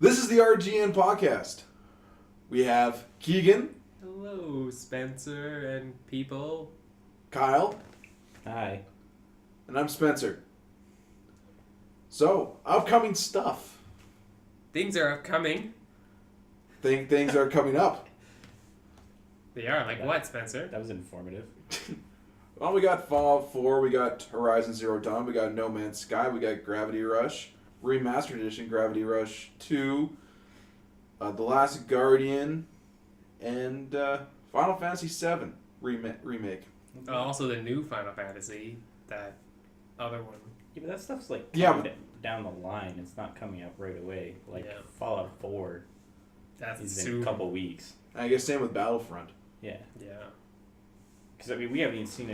This is the RGN podcast. We have Keegan. Hello, Spencer and people. Kyle. Hi. And I'm Spencer. So, upcoming stuff. Things are upcoming. Things are coming up. They are. Like what, Spencer? That was informative. Well, we got Fallout 4, we got Horizon Zero Dawn, we got No Man's Sky, we got Gravity Rush, Remastered Edition Gravity Rush 2, The Last Guardian, and Final Fantasy VII remake. Also, the new Final Fantasy, that other one. Yeah, but that stuff's like down the line. It's not coming out right away. Like Fallout 4 is in a couple weeks. I guess same with Battlefront. Yeah. Yeah. Because I mean, we haven't even seen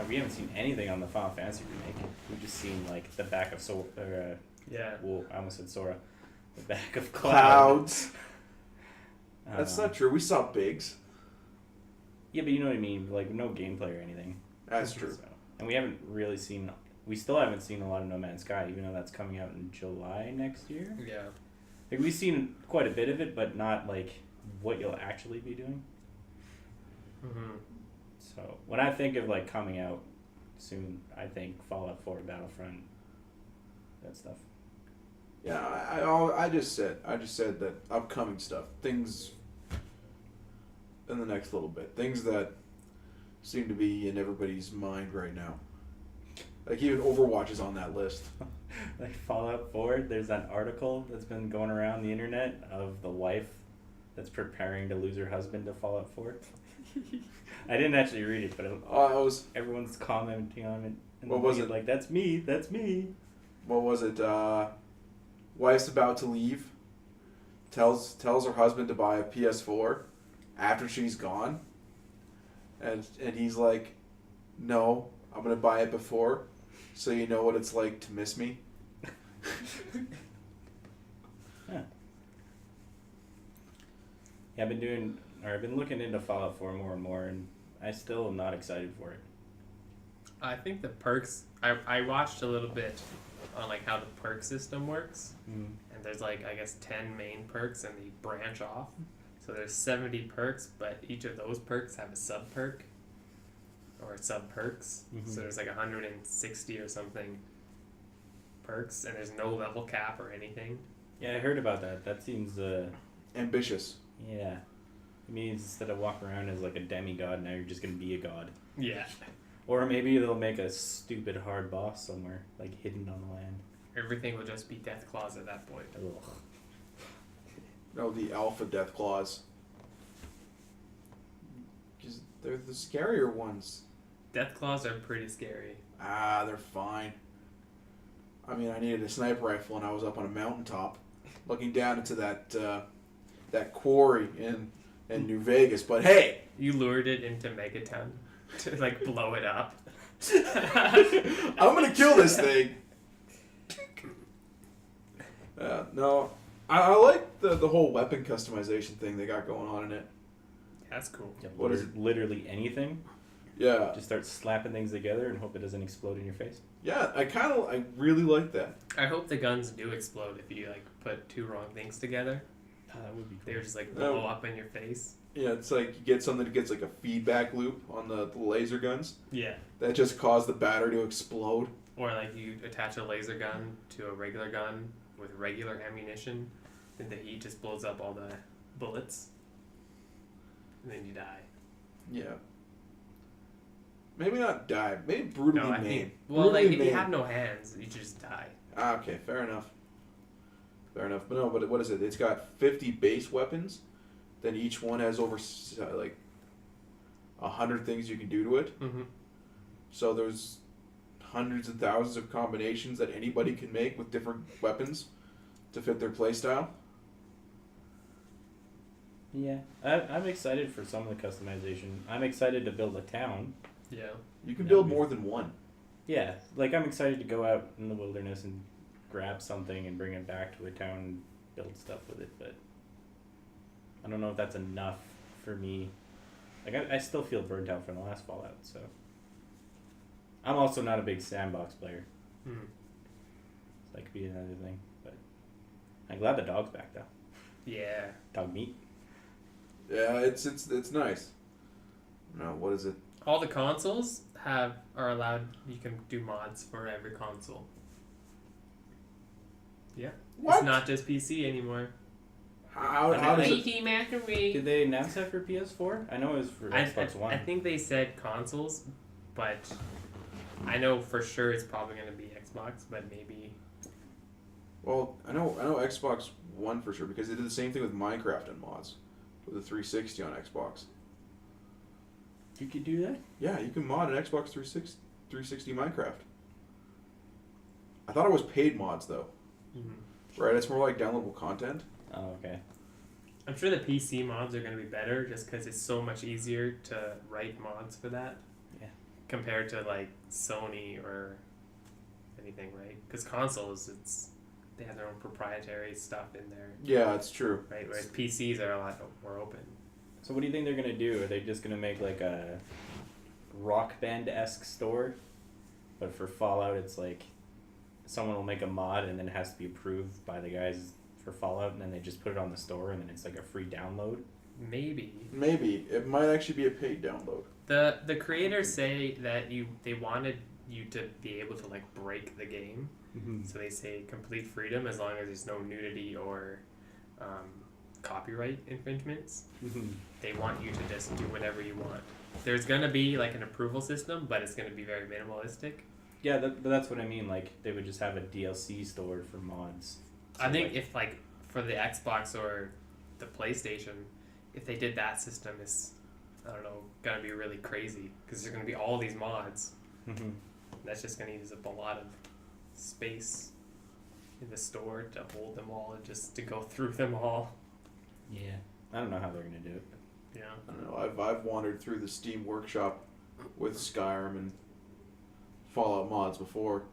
we haven't seen anything on the Final Fantasy remake. We've just seen like the back of Sora. Well, I almost said Sora. The back of Clouds. That's not true. We saw Biggs. Yeah, but you know what I mean. Like no gameplay or anything. That's true. So, and we haven't really seen. We still haven't seen a lot of No Man's Sky, even though that's coming out in July next year. Yeah. Like we've seen quite a bit of it, but not like what you'll actually be doing. Mm-hmm. So when I think of like coming out soon, I think Fallout 4, Battlefront, that stuff. Yeah, I just said that upcoming stuff, things in the next little bit, things that seem to be in everybody's mind right now. Like even Overwatch is on that list. Like Fallout 4, there's that article that's been going around the internet of the wife that's preparing to lose her husband to Fallout 4. I didn't actually read it, but everyone's commenting on it. And what was it? Like, that's me. What was it? Wife's about to leave. Tells her husband to buy a PS4 after she's gone. And he's like, no, I'm going to buy it before so you know what it's like to miss me. Huh. Yeah, I've been looking into Fallout 4 more and more, and I still am not excited for it. I think the perks. I watched a little bit on like how the perk system works, and there's like I guess 10 main perks, and they branch off. So there's 70 perks, but each of those perks have a sub perk or sub perks. Mm-hmm. So there's like 160 or something perks, and there's no level cap or anything. Yeah, I heard about that. That seems ambitious. Yeah. It means instead of walking around as like a demigod, now you're just going to be a god. Yeah. Or maybe they'll make a stupid hard boss somewhere, like hidden on the land. Everything will just be Death Claws at that point. Ugh. No, the alpha Death Claws. Because they're the scarier ones. Death Claws are pretty scary. They're fine. I mean, I needed a sniper rifle and I was up on a mountaintop looking down into that quarry in New Vegas, but hey! You lured it into Megaton to, like, blow it up. I'm gonna kill this thing! No, I like the whole weapon customization thing they got going on in it. That's cool. Yeah, what is it? Literally anything? Yeah. Just start slapping things together and hope it doesn't explode in your face? Yeah, I really like that. I hope the guns do explode if you, like, put two wrong things together. Oh, that would be cool. They would just like blow up in your face. Yeah, it's like you get something that gets like a feedback loop on the laser guns. Yeah. That just cause the battery to explode. Or like you attach a laser gun to a regular gun with regular ammunition, then the heat just blows up all the bullets, and then you die. Yeah. Maybe not die. Maybe brutally maim. Well, like if you have no hands, you just die. Okay, fair enough. But no, but what is it? It's got 50 base weapons. Then each one has over like 100 things you can do to it. Mm-hmm. So there's hundreds and thousands of combinations that anybody can make with different weapons to fit their playstyle. Yeah, I'm excited for some of the customization. I'm excited to build a town. Yeah. You can build more than one. Yeah, like I'm excited to go out in the wilderness and grab something and bring it back to a town and build stuff with it, but I don't know if that's enough for me. Like I still feel burnt out from the last Fallout, so I'm also not a big sandbox player. Mm. So that could be another thing, but I'm glad the dog's back though. Yeah. Dog meat. Yeah, it's nice. No, what is it? All the consoles are allowed. You can do mods for every console. Yeah. What? It's not just PC anymore. How does it? Did they announce that for PS4? I know it was for Xbox One. I think they said consoles, but I know for sure it's probably going to be Xbox, but maybe. Well, I know Xbox One for sure because they did the same thing with Minecraft and mods with the 360 on Xbox. You could do that? Yeah, you can mod an Xbox 360 Minecraft. I thought it was paid mods though. Mm-hmm. Right, it's more like downloadable content. Oh, okay. I'm sure the PC mods are going to be better just because it's so much easier to write mods for that. Yeah. Compared to like Sony or anything, right? Because consoles, they have their own proprietary stuff in there, Yeah, it's true. right? Whereas PCs are a lot more open. So what do you think they're gonna do? Are they just gonna make like a Rock Band-esque store? But for Fallout, it's like someone will make a mod and then it has to be approved by the guys for Fallout, and then they just put it on the store, and then it's like a free download. Maybe. Maybe it might actually be a paid download. The creators say that they wanted you to be able to like break the game, so they say complete freedom as long as there's no nudity or copyright infringements. They want you to just do whatever you want. There's gonna be like an approval system, but it's gonna be very minimalistic. Yeah, but that's what I mean. Like they would just have a DLC store for mods. So I think like, if like for the Xbox or the PlayStation, if they did that system, is I don't know, gonna be really crazy because there's gonna be all these mods. That's just gonna use up a lot of space in the store to hold them all and just to go through them all. Yeah, I don't know how they're gonna do it. Yeah. I don't know. I've wandered through the Steam Workshop with Skyrim and Fallout mods before.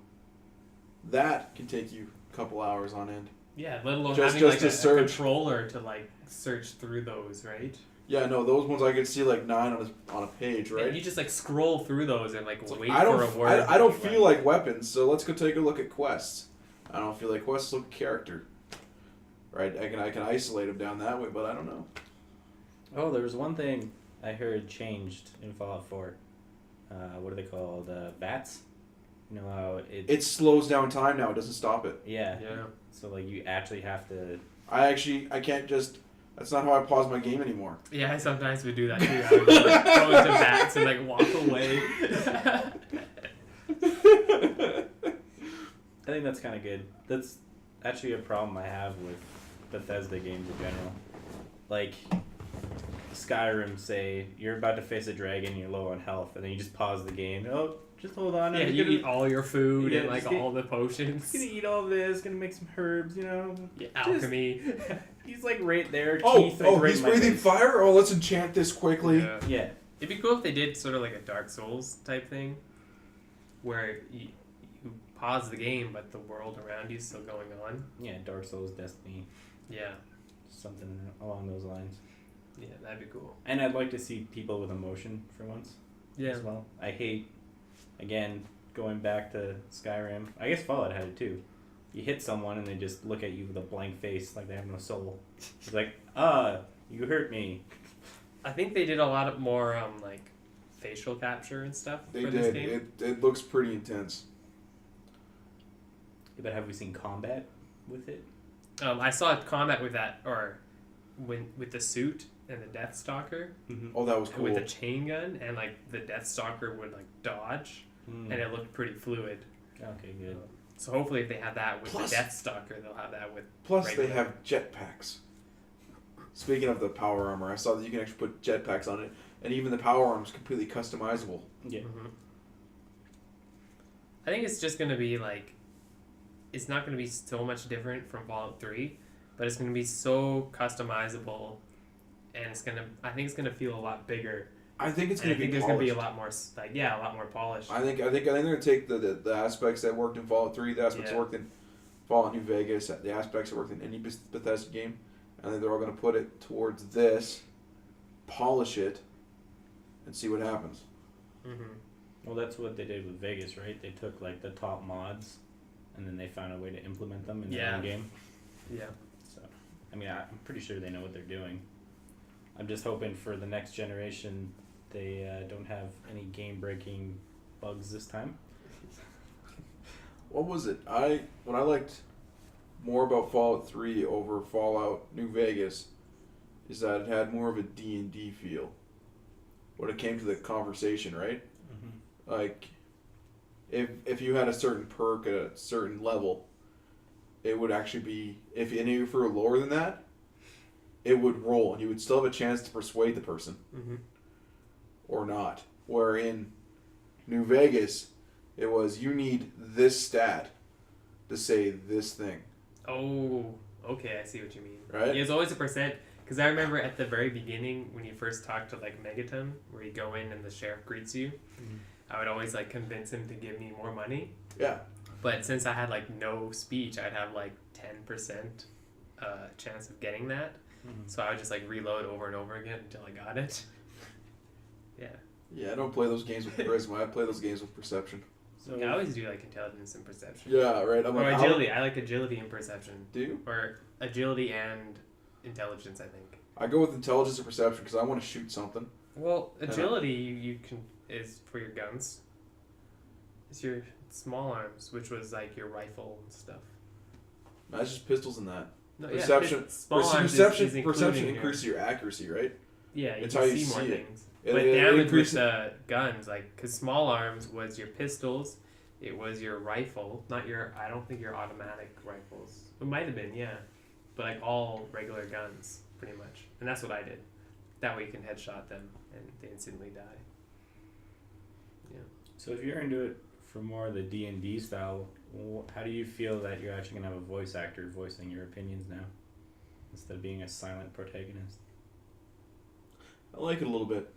That can take you a couple hours on end. Yeah, let alone Just having like to a search. controller to like search through those, right? Yeah, no, those ones I could see like 9 on a page, right? And you just like scroll through those and like It's like, wait I don't, for a word. I don't feel like weapons, so let's go take a look at quests. I don't feel like quests look at character. Right? I can isolate them down that way, but I don't know. Oh, there was one thing I heard changed in Fallout 4. What are they called? Bats? You know how It slows down time now. It doesn't stop it. Yeah. Yeah. So like you actually have to. I can't just. That's not how I pause my game anymore. Yeah, I sometimes would do that too. I would just, like, go into bats and like walk away. I think that's kind of good. That's actually a problem I have with Bethesda games in general. Like Skyrim, say you're about to face a dragon, you're low on health, and then you just pause the game. Oh, just hold on. Yeah, I'm you gonna, eat all your food Yeah, and like just all the potions. gonna eat all this. Gonna make some herbs. You know. Yeah, alchemy. He's like right there. Oh, teeth, like, right he's in my breathing face. fire? Oh, let's enchant this quickly. Yeah. Yeah. It'd be cool if they did sort of like a Dark Souls type thing, where you pause the game, but the world around you is still going on. Yeah. Dark Souls, Destiny, Yeah, something along those lines. yeah, that'd be cool. And I'd like to see people with emotion for once. Yeah, As well. I hate, again, going back to Skyrim. I guess Fallout had it too. You hit someone and they just look at you with a blank face like they have no soul. It's like, you hurt me. I think they did a lot of more like facial capture and stuff They for this did. game. It looks pretty intense. But have we seen combat with it? I saw combat with that, or with the suit and the Deathstalker, Oh, that was cool. with the chain gun, and like the Deathstalker would like dodge, and it looked pretty fluid. Okay, good. So hopefully, if they have that with Plus- the Deathstalker, they'll have that with. Plus, regular. they have jetpacks. Speaking of the power armor, I saw that you can actually put jetpacks on it, and even the power armor is completely customizable. Yeah. Mhm. I think it's just gonna be like, it's not gonna be so much different from Fallout 3, but it's gonna be so customizable, and I think it's gonna feel a lot bigger. I think it's And going I to be think there's polished. gonna be a lot more a lot more polished. I think they're going to take the aspects that worked in Fallout 3, the aspects that Yeah. worked in Fallout New Vegas, the aspects that worked in any Bethesda game, and then they're all going to put it towards this, polish it, and see what happens. Mm-hmm. Well, that's what they did with Vegas, right? They took like the top mods, and then they found a way to implement them in their Yeah. own game. Yeah. I mean, I'm pretty sure they know what they're doing. I'm just hoping for the next generation they don't have any game-breaking bugs this time. What was it? What I liked more about Fallout 3 over Fallout New Vegas is that it had more of a D&D feel when it came to the conversation, right? Mm-hmm. Like, if you had a certain perk at a certain level, it would actually be, if you were lower than that, it would roll, and you would still have a chance to persuade the person. Mm-hmm. Or not. Where in New Vegas, it was, you need this stat to say this thing. Oh, okay, I see what you mean. Right? Yeah, it's always a percent. Because I remember at the very beginning when you first talked to like Megaton, where you go in and the sheriff greets you, I would always like convince him to give me more money. Yeah. But since I had like no speech, I'd have like 10% chance of getting that. Mm-hmm. So I would just like reload over and over again until I got it. Yeah. Yeah, I don't play those games with charisma. I play those games with perception. So I always do like intelligence and perception. Yeah, right. I'm Or like, agility. I like agility and perception. Do you? Or agility and intelligence, I think. I go with intelligence and perception because I want to shoot something. Well, agility you can is for your guns. It's your small arms, which was like your rifle and stuff. That's just pistols and that. No, Perception. Yeah, small arms Perception. is Perception including increases your accuracy, right? Yeah, you It's can how you see more see it. things. It- But it damage increases- with the guns, like, because small arms was your pistols, it was your rifle, not your, I don't think your automatic rifles. It might have been, yeah. But like all regular guns, pretty much. And that's what I did. That way you can headshot them and they instantly die. Yeah. So if you're into it for more of the D&D style, how do you feel that you're actually going to have a voice actor voicing your opinions now? Instead of being a silent protagonist? I like it a little bit.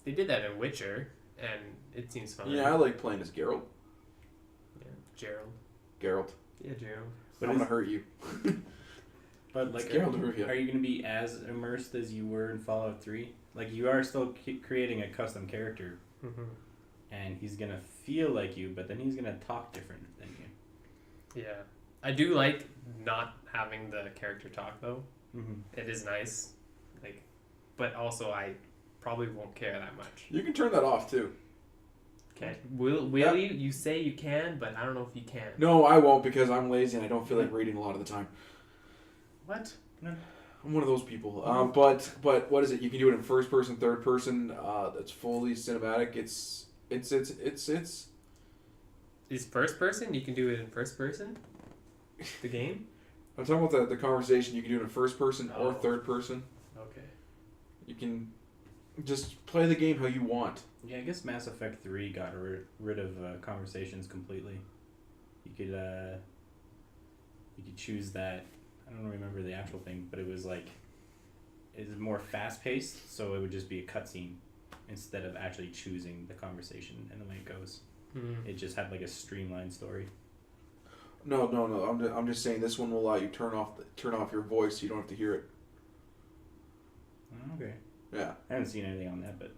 They did that in Witcher, and it seems fun. Yeah, I like playing as Geralt. Yeah, Gerald. Geralt. Yeah, Gerald. But I'm is- gonna hurt you. But like, Geralt of Rivia. are you going to be as immersed as you were in Fallout 3? Like, you are still creating a custom character, Mm-hmm. and he's going to feel like you, but then he's going to talk different than you. Yeah. I do like not having the character talk, though. Mm-hmm. It is nice. Like, but also I probably won't care that much. You can turn that off too. Okay. Will Yeah. you? You say you can, but I don't know if you can. No, I won't because I'm lazy and I don't feel like reading a lot of the time. What? I'm one of those people. But what is it? You can do it in first person, third person. That's fully cinematic. It's. Is first person? You can do it in first person? The game? I'm talking about the conversation. You can do it in first person or Oh. third person. Okay. You can just play the game how you want. Yeah, I guess Mass Effect 3 got rid of conversations completely. You could choose that. I don't remember the actual thing, but it was like, it was more fast paced, so it would just be a cutscene instead of actually choosing the conversation and the way it goes. Mm. It just had like a streamlined story. No. I'm just saying this one will allow you turn off your voice so you don't have to hear it. Okay. Yeah. I haven't seen anything on that, but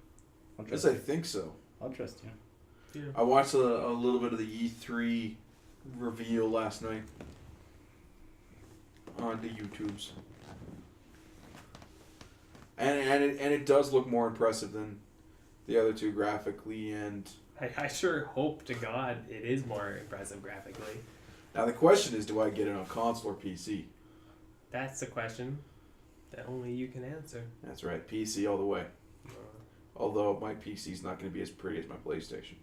I'll Yes, trust I think so. I'll trust you. Yeah. I watched a little bit of the E3 reveal last night on the YouTubes, and it does look more impressive than the other two graphically. And I sure hope to God it is more impressive graphically. now the question is, do I get it on console or PC? That's a question that only you can answer. That's right, PC all the way. Although my PC's not going to be as pretty as my PlayStation.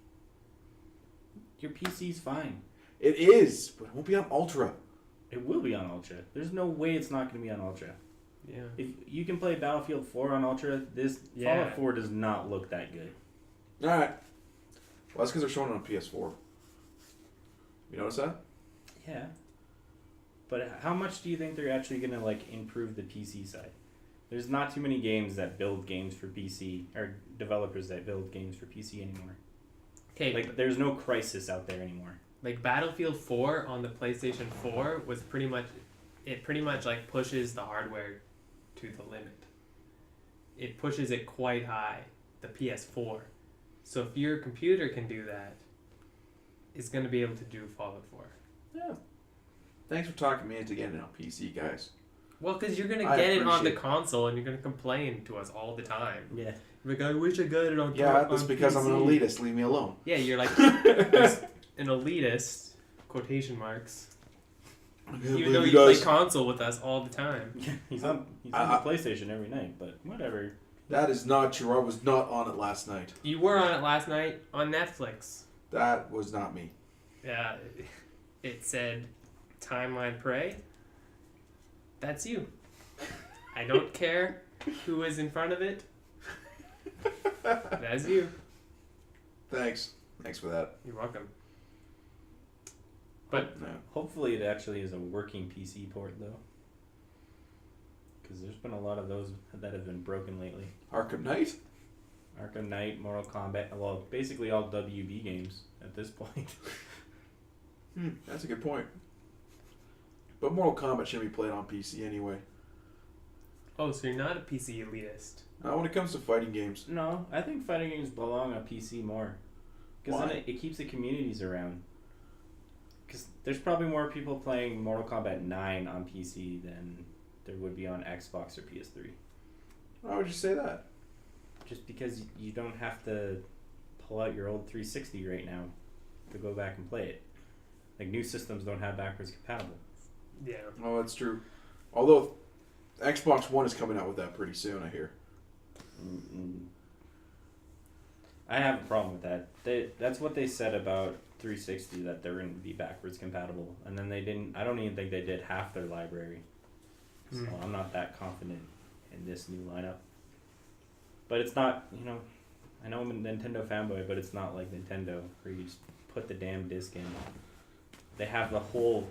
Your PC's fine. It is, but it won't be on Ultra. It will be on Ultra. There's no way it's not going to be on Ultra. Yeah. If you can play Battlefield 4 on Ultra, this Yeah. Fallout 4 does not look that good. All right. Well, that's because they're showing it on PS4. You notice that? Yeah. But how much do you think they're actually going to like improve the PC side? There's not too many games that build games for PC, or developers that build games for PC anymore. Okay. Like, there's no Crisis out there anymore. Like Battlefield 4 on the PlayStation 4 was pretty much like pushes the hardware to the limit. It pushes it quite high, the PS4. So if your computer can do that, it's going to be able to do Fallout 4. Yeah. Thanks for talking me into getting it on PC, guys. Well, because you're gonna I get it on the appreciate- console and you're gonna complain to us all the time. Yeah. You're like, I wish I got it on. Yeah, that's on because I'm an PC." elitist. Leave me alone. Yeah, you're like an elitist, quotation marks. Even though you play console with us all the time. He's on the PlayStation every night, but whatever. That is not true. I was not on it last night. You were on it last night on Netflix. That was not me. Yeah, it said Timeline Prey. That's you. I don't care who is in front of it. That's you. Thanks for that. You're welcome. But No. Hopefully, it actually is a working PC port, though. Because there's been a lot of those that have been broken lately. Arkham Knight? Arkham Knight, Mortal Kombat, well, basically all WB games at this point. That's a good point. But Mortal Kombat shouldn't be played on PC anyway. oh, so you're not a PC elitist? Not when it comes to fighting games. No, I think fighting games belong on PC more. Because Why? then it keeps the communities around. Because there's probably more people playing Mortal Kombat 9 on PC than there would be on Xbox or PS3. Why would you say that? Just because you don't have to pull out your old 360 right now to go back and play it. Like, new systems don't have backwards compatible. Yeah. Oh, that's true. Although Xbox One is coming out with that pretty soon, I hear. I have a problem with that. That's what they said about 360, that they're going to be backwards compatible. And then they didn't, I don't even think they did half their library. So I'm not that confident in this new lineup. But it's not, I know I'm a Nintendo fanboy, but it's not like Nintendo where you just put the damn disc in. They have the whole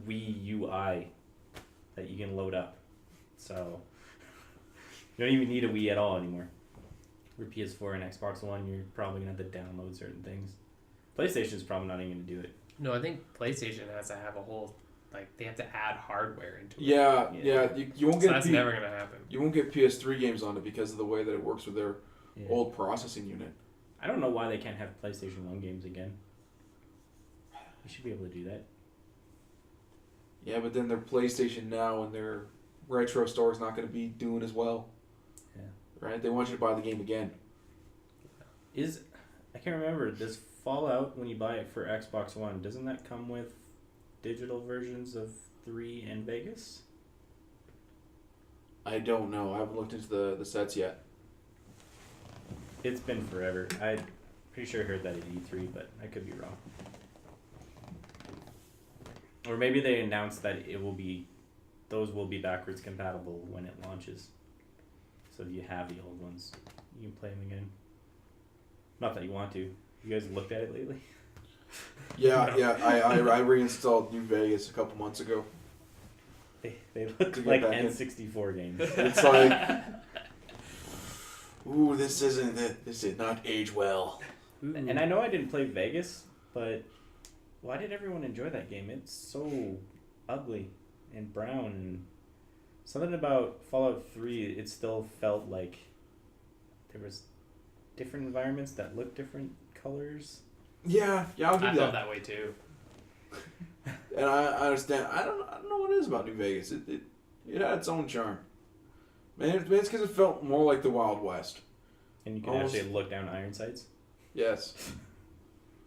Wii UI that you can load up. So you don't even need a Wii at all anymore. For PS4 and Xbox One, you're probably going to have to download certain things. PlayStation's probably not even going to do it. No, I think PlayStation has to have a whole, they have to add hardware into it. Yeah. You won't So get that's never going to happen. You won't get PS3 games on it because of the way that it works with their old processing unit. I don't know why they can't have PlayStation 1 games again. You should be able to do that. Yeah, but then their PlayStation Now and their retro store is not going to be doing as well. Yeah. Right? They want you to buy the game again. I can't remember, does Fallout, when you buy it for Xbox One, doesn't that come with digital versions of 3 and Vegas? I don't know. I haven't looked into the sets yet. It's been forever. I'm pretty sure I heard that at E3, but I could be wrong. Or maybe they announced that those will be backwards compatible when it launches. So if you have the old ones, you can play them again. Not that you want to. You guys looked at it lately? Yeah, I reinstalled New Vegas a couple months ago. They look To get like back in. N64 games. It's like, ooh, this did not age well. And I know I didn't play Vegas, but why did everyone enjoy that game? It's so ugly and brown, and something about Fallout 3, it still felt like there was different environments that looked different colors. Yeah, I'll give I you felt that. that way too. And I understand. I don't know what it is about New Vegas. It had its own charm. Maybe it's because it felt more like the Wild West. And you can Almost. actually look down iron sights. Yes,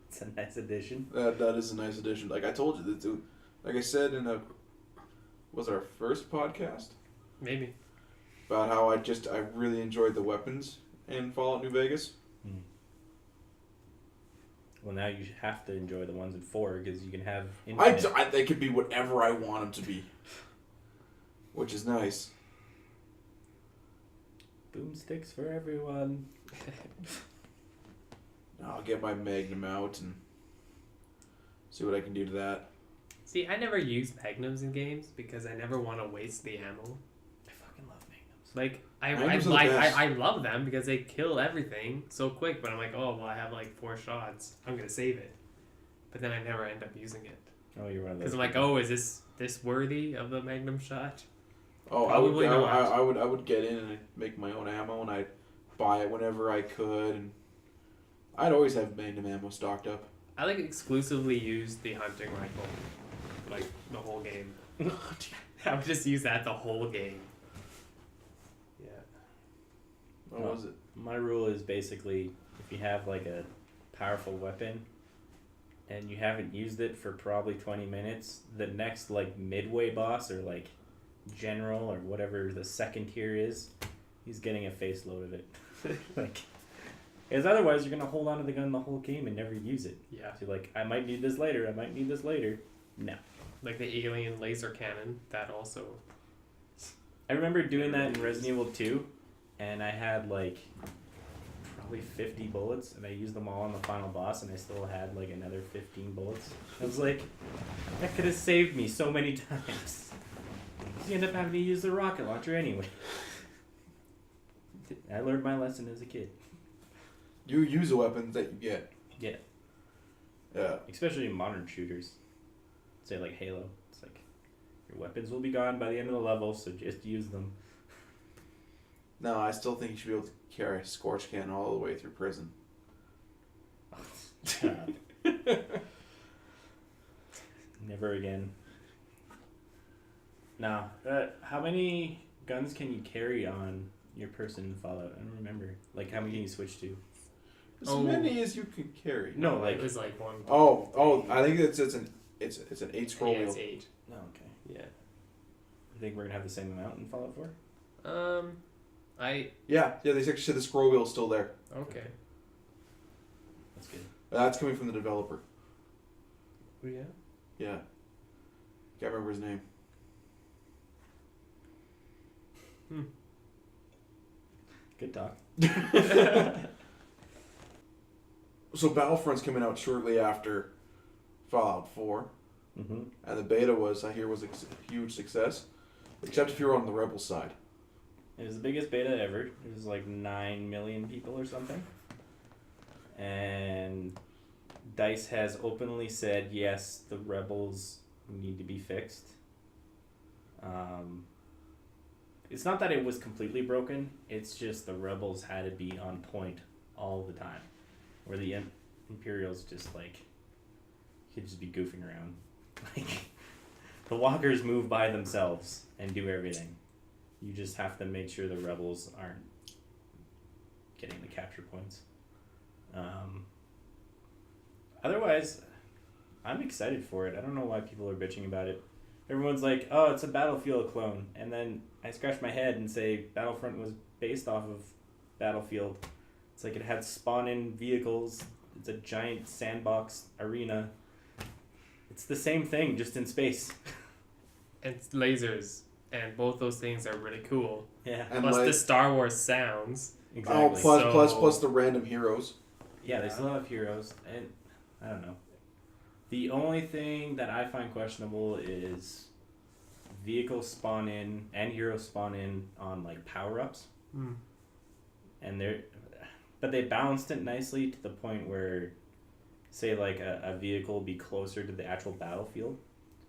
It's a nice addition. that is a nice addition. Like I told you, like I said in was our first podcast Maybe. about how I really enjoyed the weapons in Fallout New Vegas. Well, now you have to enjoy the ones in 4 because you can have They could be whatever I want them to be, which is nice. boomsticks for everyone. I'll get my Magnum out and see what I can do to that. See, I never use magnums in games because I never want to waste the ammo. I fucking love magnums. Like Magnums are the best. I love them because they kill everything so quick. But I'm like, oh well, I have 4 shots. I'm gonna save it, but then I never end up using it Oh, you're one of those. because I'm like, oh, is this worthy of the magnum shot? Oh, Probably not. I would get in and I'd make my own ammo and I'd buy it whenever I could, and I'd always have Magnum ammo stocked up. I exclusively use the hunting rifle, the whole game. I would just use that the whole game. Yeah. What was it? My rule is basically if you have like a powerful weapon and you haven't used it for probably 20 minutes, the next like midway boss or like general or whatever the second tier is, he's getting a face load of it. Like, because otherwise you're gonna hold on to the gun the whole game and never use it. Yeah. So you're like, I might need this later. I might need this later. No. Like the alien laser cannon, that also. I remember doing that in Resident Evil 2, and I had like probably 50 bullets, and I used them all on the final boss, and I still had like another 15 bullets. I was like, that could have saved me so many times. You end up having to use the rocket launcher anyway. I learned my lesson as a kid. You use the weapons that you get. Yeah. Yeah. Especially in modern shooters. Say like Halo. It's like, your weapons will be gone by the end of the level, so just use them. No, I still think you should be able to carry a scorch can all the way through prison. Never again. No. How many guns can you carry on your person in Fallout? I don't remember. Like, how many can you switch to? As many as you can carry. No, It like... was like one. Oh! I think it's an 8 scroll Yeah, wheel. it's 8. Oh, okay. Yeah. You think we're going to have the same amount in Fallout 4? Yeah. They actually said the scroll wheel's still there. Okay. That's good. That's coming from the developer. Oh, yeah. Yeah. Can't remember his name. Good talk. So Battlefront's coming out shortly after Fallout 4. Mm-hmm. And the beta was a huge success. Except if you're on the Rebel side. It was the biggest beta ever. It was like 9 million people or something. And DICE has openly said, yes, the Rebels need to be fixed. It's not that it was completely broken. It's just the Rebels had to be on point all the time. Where the Imperials just like could just be goofing around. Like, the walkers move by themselves and do everything. You just have to make sure the Rebels aren't getting the capture points. Otherwise, I'm excited for it. I don't know why people are bitching about it. Everyone's like, oh, it's a Battlefield clone. And then I scratch my head and say Battlefront was based off of Battlefield. It's like it had spawn-in vehicles. It's a giant sandbox arena. It's the same thing, just in space. And it's lasers, and both those things are really cool. Yeah. And Plus like, the Star Wars sounds. Exactly. plus the random heroes. Yeah, they still have heroes, and I don't know. The only thing that I find questionable is vehicles spawn in and heroes spawn in on like power-ups. And but they balanced it nicely to the point where, say like a vehicle will be closer to the actual battlefield.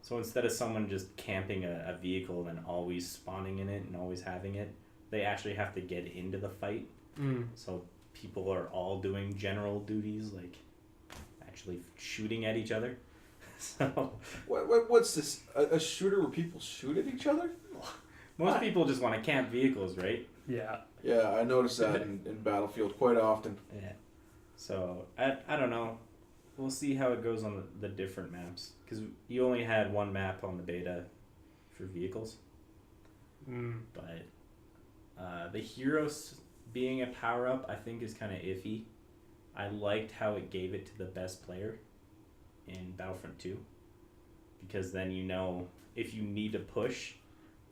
So instead of someone just camping a vehicle and always spawning in it and always having it, they actually have to get into the fight. So people are all doing general duties, like actually shooting at each other. So What's this? A shooter where people shoot at each other? most people just want to camp vehicles, right? Yeah. Yeah, I noticed that in Battlefield quite often. Yeah. So I don't know. We'll see how it goes on the different maps, because you only had one map on the beta for vehicles. But the heroes being a power-up, I think, is kind of iffy. I liked how it gave it to the best player in Battlefront 2, because then you know if you need to push,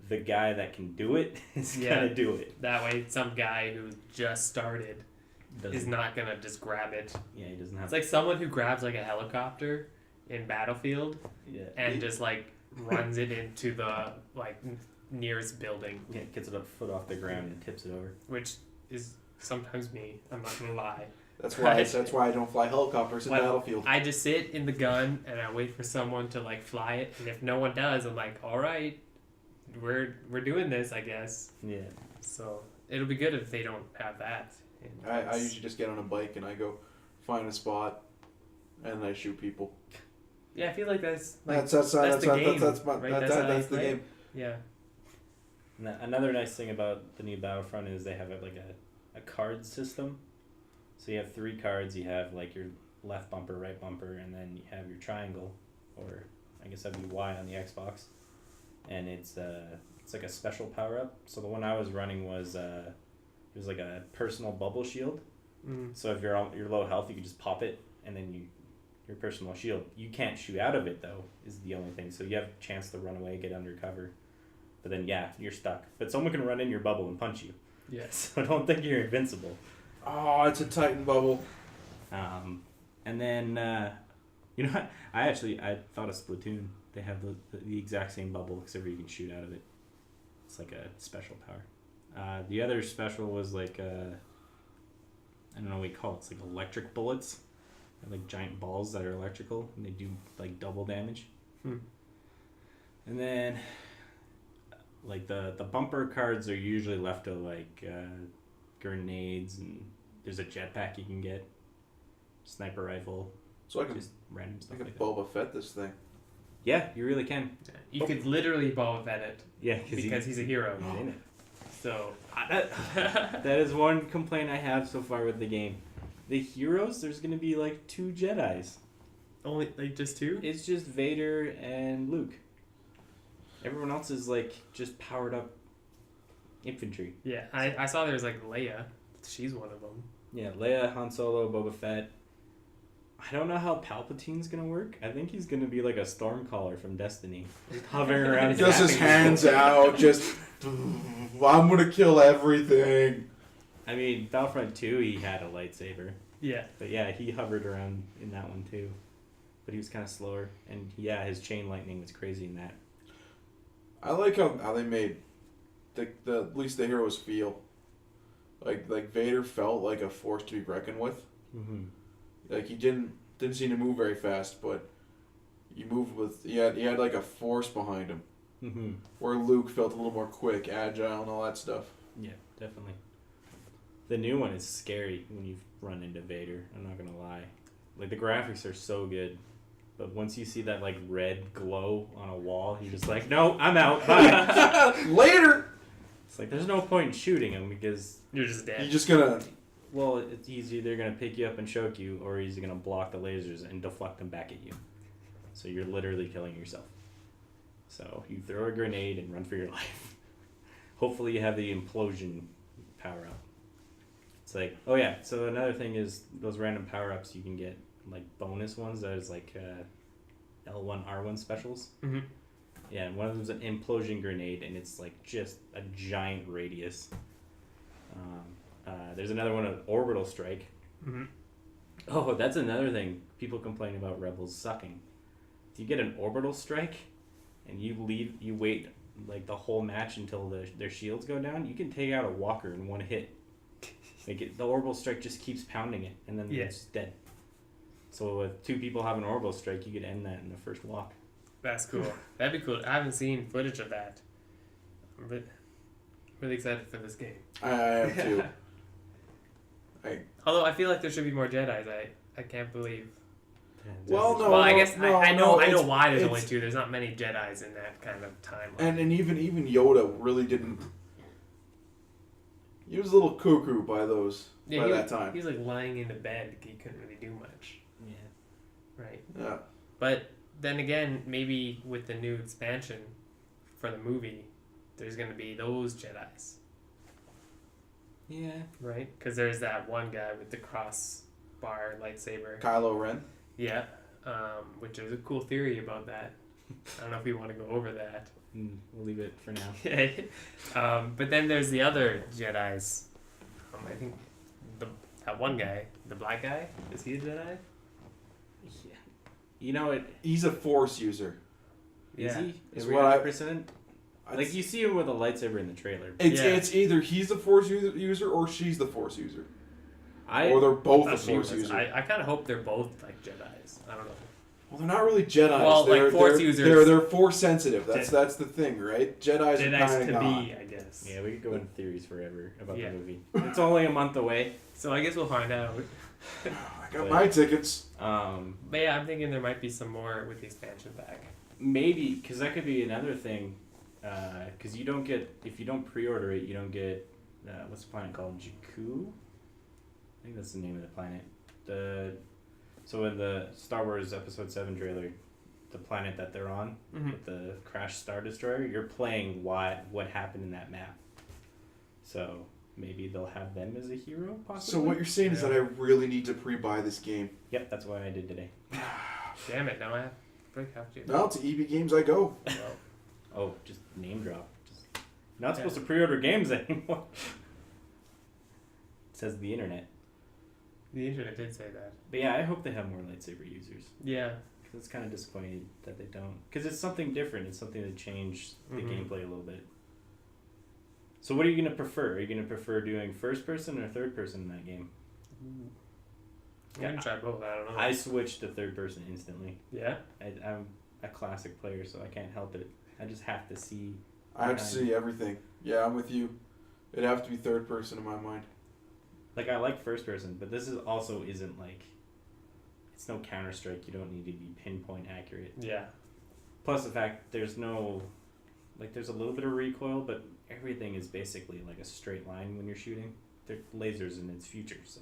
the guy that can do it is gonna do it. That way, some guy who just started is not gonna just grab it. Yeah, he doesn't have. It's like someone who grabs like a helicopter in Battlefield and just like runs it into the like nearest building. Yeah, gets it a foot off the ground and tips it over. Which is sometimes me. I'm not gonna lie. That's why I don't fly helicopters in Battlefield. I just sit in the gun and I wait for someone to like fly it, and if no one does, I'm like, all right, we're doing this, I guess. Yeah. So it'll be good if they don't have that. I usually just get on a bike and I go find a spot and I shoot people. Yeah, I feel like that's That's the game. That's right? that's the game. Yeah. Another nice thing about the new Battlefront is they have a card system. So you have 3 cards. You have like your left bumper, right bumper, and then you have your triangle, or I guess that'd be Y on the Xbox. And it's like a special power up. So the one I was running was it was like a personal bubble shield. So if you're low health, you can just pop it, and then your personal shield. You can't shoot out of it though, is the only thing. So you have a chance to run away, get under cover. But then, yeah, you're stuck. But someone can run in your bubble and punch you. Yes. So I don't think you're invincible. Oh, it's a Titan bubble. And then, you know what? I thought of Splatoon. They have the exact same bubble, except for you can shoot out of it. It's like a special power. The other special was like, I don't know what you call it. It's like electric bullets. They're like giant balls that are electrical, and they do like double damage. And then... like the bumper cards are usually left to like grenades, and there's a jetpack you can get, sniper rifle, So I can just random stuff I can like that. Boba Fett this thing. Yeah, you really can. You could literally Boba Fett it. Yeah, because he's a hero. he's in it. So That is one complaint I have so far with the game. The heroes, there's gonna be like 2 Jedis. only like just 2. It's just Vader and Luke. Everyone else is like just powered up infantry. Yeah, I saw there's like Leia. She's one of them. Yeah, Leia, Han Solo, Boba Fett. I don't know how Palpatine's gonna work. I think he's gonna be like a Stormcaller from Destiny, just hovering around. Just his hands out, just I'm gonna kill everything. I mean, Battlefront 2, he had a lightsaber. Yeah. But yeah, he hovered around in that one too. But he was kind of slower, and yeah, his chain lightning was crazy in that. I like how they made the at least the heroes feel like Vader felt like a force to be reckoned with. Mm-hmm. Like he didn't seem to move very fast, but he moved with he had like a force behind him. Mm-hmm. Where Luke felt a little more quick, agile, and all that stuff. Yeah, definitely. The new one is scary when you run into Vader. I'm not gonna lie, like the graphics are so good. But once you see that like red glow on a wall, you're just like, no, I'm out. Bye. Later. It's like there's no point in shooting him because You're just dead. You're just gonna. well, he's either gonna pick you up and choke you, or he's gonna block the lasers and deflect them back at you. So you're literally killing yourself. So you throw a grenade and run for your life. Hopefully you have the implosion power up. It's like, oh yeah. So another thing is those random power ups you can get. Like bonus ones, there's like L1 R1 specials. Mm-hmm. Yeah, and one of them's an implosion grenade, and it's like just a giant radius. There's another one, an orbital strike. Mm-hmm. Oh, that's another thing. People complain about Rebels sucking. If you get an orbital strike, and you wait like the whole match until their shields go down, you can take out a walker in one hit. Like the orbital strike just keeps pounding it, and then it's dead. So if 2 people have an orbital strike, you could end that in the first walk. That's cool. That'd be cool. I haven't seen footage of that. I'm really excited for this game. I have too. Although I feel like there should be more Jedis. I can't believe. Well, no. Well, I guess no, I know no, why there's only 2. There's not many Jedis in that kind of timeline. And even Yoda really didn't. He was a little cuckoo by that time. He was like lying in the bed. He couldn't really do much. Yeah. Right. Yeah. But then again, maybe with the new expansion for the movie, there's going to be those Jedis. Yeah. Right? Because there's that one guy with the crossbar lightsaber. Kylo Ren. Yeah. Which is a cool theory about that. I don't know if we want to go over that. We'll leave it for now. But then there's the other Jedis. I think that one guy, the black guy, is he a Jedi? Yeah. You know it. He's a Force user. Is Yeah. he? Is Is we what I- 100%? Like you see him with a lightsaber in the trailer. It's either he's the Force user or she's the Force user, or I they're both Thought the she Force was. user. I kind of hope they're both like Jedis. I don't know. Well, they're not really Jedi. Well, like Force users. They're Force sensitive. That's the thing, right? Jedis are Jedis kind to of not. be, I guess. yeah, we could go into theories forever about Yeah. the movie. It's only a month away. So I guess we'll find out. I got my tickets. But yeah, I'm thinking there might be some more with the expansion pack. Maybe, because that could be another thing. Because you don't get, if you don't pre-order it, you don't get, what's the planet called? Jakku? I think that's the name of the planet. So in the Star Wars Episode 7 trailer, the planet that they're on, with the crashed Star Destroyer, you're playing what happened in that map. So maybe they'll have them as a hero, possibly? So what you're saying is that I really need to pre-buy this game. Yep, that's what I did today. Damn it, now I have to. Now to EB Games I go. Well, Oh, just name drop. Not supposed to pre-order games anymore. It says the internet. the internet did say that. But yeah, I hope they have more lightsaber users. Yeah. Because it's kind of disappointed that they don't. Because it's something different. It's something to change the gameplay a little bit. So what are you going to prefer? Are you going to prefer doing first person or third person in that game? I'm going to try both. I don't know. I switched to third person instantly. Yeah? I'm a classic player, so I can't help it. I just have to see. I have to see everything. Yeah, I'm with you. It'd have to be third person in my mind. Like, I like first person, but this is also isn't like... It's no Counter-Strike. You don't need to be pinpoint accurate. Yeah. Plus the fact there's no... Like, there's a little bit of recoil, but everything is basically like a straight line when you're shooting. They're lasers in its future, so...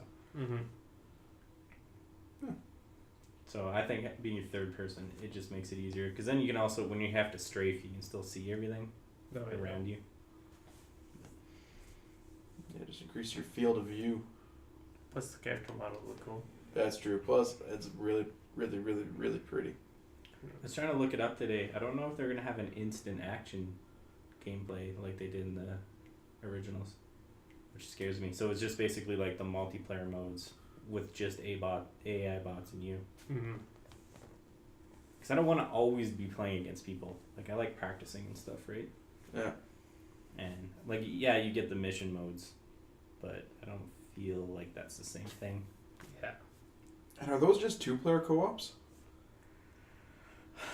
So I think being third person, it just makes it easier. Because then you can also, when you have to strafe, you can still see everything around you. Yeah, just increase your field of view. Plus the character models look cool. That's true. Plus, it's really, really, really, really pretty. I was trying to look it up today. I don't know if they're going to have an instant action gameplay like they did in the originals, which scares me. So it's just basically like the multiplayer modes with just AI bots and you. Because I don't want to always be playing against people. Like, I like practicing and stuff, right? Yeah. And, like, yeah, you get the mission modes, but I don't feel like that's the same thing. Yeah. And are those just two-player co-ops?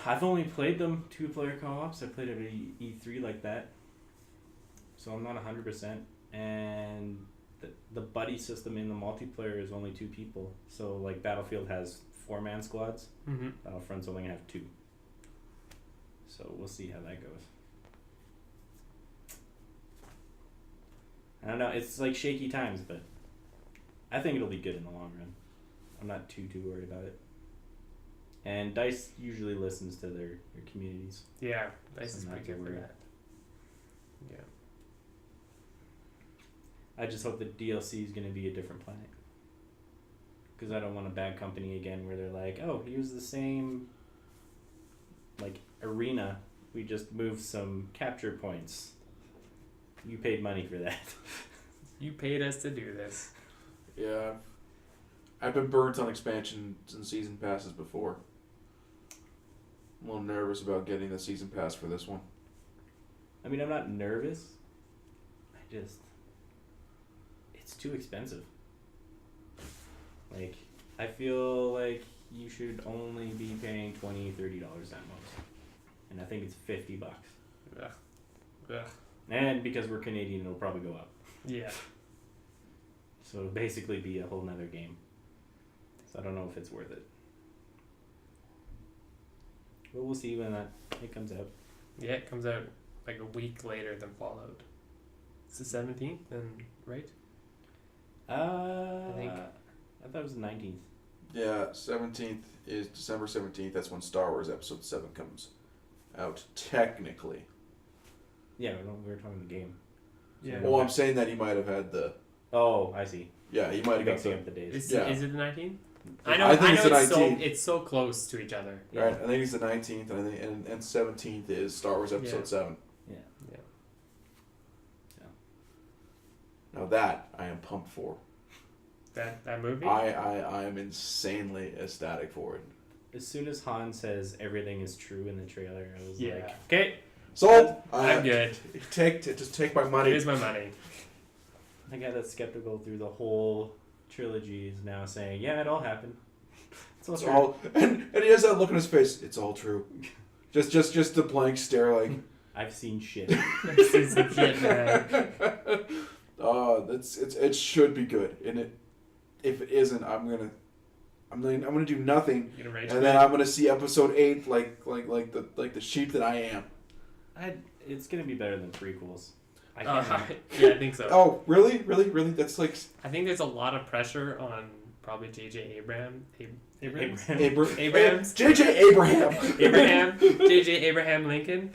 I've only played them 2-player co-ops. I played it at E3 like that. So I'm not 100%. And the buddy system in the multiplayer is only 2 people. So, like, Battlefield has 4-man squads. Battlefront's only going to have 2. So we'll see how that goes. I don't know. It's like shaky times, but I think it'll be good in the long run. I'm not too worried about it. And DICE usually listens to their communities. Yeah, DICE So is not pretty to good for worry. that. Yeah. I just hope the DLC is going to be a different planet. Because I don't want a bad company again where they're like, oh, here's the same, like, arena. We just moved some capture points. You paid money for that. You paid us to do this. Yeah. I've been burnt on expansions and season passes before. I'm a little nervous about getting the season pass for this one. I mean, I'm not nervous. It's too expensive. Like, I feel like you should only be paying $20, $30 at most. And I think it's $50. Ugh. Ugh. And because we're Canadian, it'll probably go up. Yeah. So it'll basically be a whole nother game. So I don't know if it's worth it. But we'll see when it comes out. Yeah, it comes out like a week later than Fallout. It's the 17th, right? I think. I thought it was the 19th. Yeah, 17th is December 17th. That's when Star Wars Episode 7 comes out, technically. Yeah, we were talking the game. Yeah. Well, I'm saying that he might have had the... Oh, I see. Yeah, he might have got Mixing the... up the days. Is it the 19th? I think it's the 19th. It's so close to each other. Right, I think it's the 19th, and I think and 17th is Star Wars Episode 7. Yeah. Now that I am pumped for. That movie? I am insanely ecstatic for it. As soon as Han says everything is true in the trailer, I was Yeah. like, okay. Sold! I'm good. Just take my money. Here's my money. The guy that's skeptical through the whole trilogy is now saying, yeah, it all happened. It's all, and he has that look on his face. It's all true. Just the blank stare, like. I've seen shit. I've seen some shit, man. It should be good, and if it isn't, I'm gonna do nothing, You gonna rage and quit? then I'm gonna see episode 8 like the sheep that I am. It's gonna be better than prequels. I Yeah, can't. I think so. Oh, really? That's like I think there's a lot of pressure on probably J.J. Abrams. J.J. Abraham. J.J. Abraham Lincoln.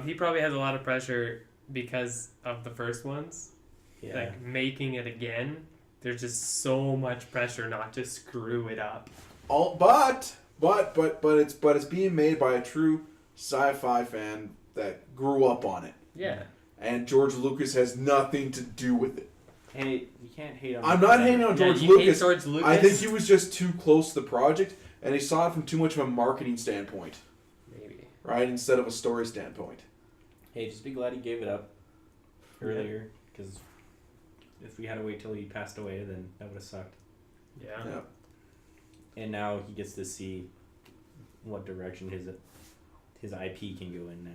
He probably has a lot of pressure because of the first ones. Yeah. Like making it again. There's just so much pressure not to screw it up. But it's being made by a true sci-fi fan that grew up on it. Yeah. And George Lucas has nothing to do with it. Hey, you can't hate on. I'm not hating on George you hate Lucas. George Lucas. I think he was just too close to the project, and he saw it from too much of a marketing standpoint, Maybe. right? Instead of a story standpoint. Hey, just be glad he gave it up earlier, because if we had to wait till he passed away, then that would have sucked. Yeah. And now he gets to see what direction his IP can go in now.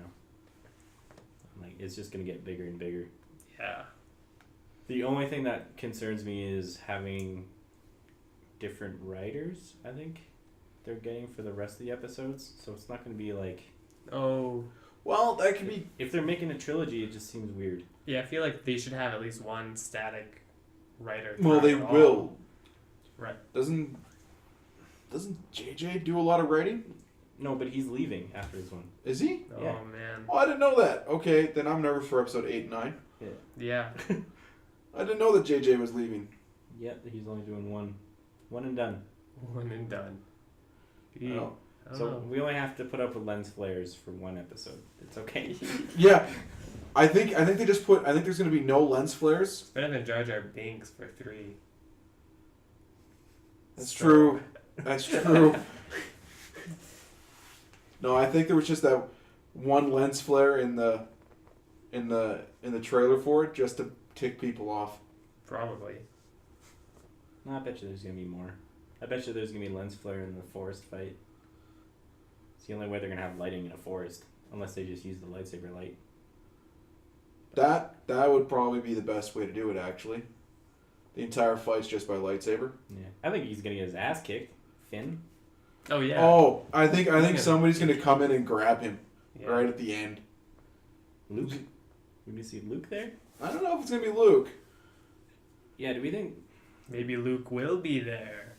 Like, it's just gonna get bigger and bigger. Yeah. The only thing that concerns me is having different writers, I think they're getting for the rest of the episodes. So it's not going to be like... Oh. Well, that could be... If they're making a trilogy, it just seems weird. Yeah, I feel like they should have at least one static writer. Well, they throughout will. all. Right. Doesn't JJ do a lot of writing? No, but he's leaving after this one. Is he? Oh, Yeah. man. Oh, I didn't know that. Okay, then I'm nervous for episode 8 and 9. Yeah. I didn't know that JJ was leaving. Yep, he's only doing one. One and done. One and done. Oh. I don't So know. we only have to put up with lens flares for one episode. It's okay. Yeah. I think they just put... I think there's going to be no lens flares. It's better than Jar Jar Binks for 3. That's true. That's true. No, I think there was just that one lens flare in the trailer for it just to tick people off. Probably. No, I bet you there's going to be more. I bet you there's going to be lens flare in the forest fight. It's the only way they're going to have lighting in a forest. Unless they just use the lightsaber light. That would probably be the best way to do it, actually. The entire fight's just by lightsaber. Yeah. I think he's going to get his ass kicked. Finn. Oh, yeah. Oh, I think Yeah. somebody's gonna come in and grab him Yeah. right at the end. Luke? We gonna see Luke there? I don't know if it's gonna be Luke. Yeah, do we think... Maybe Luke will be there.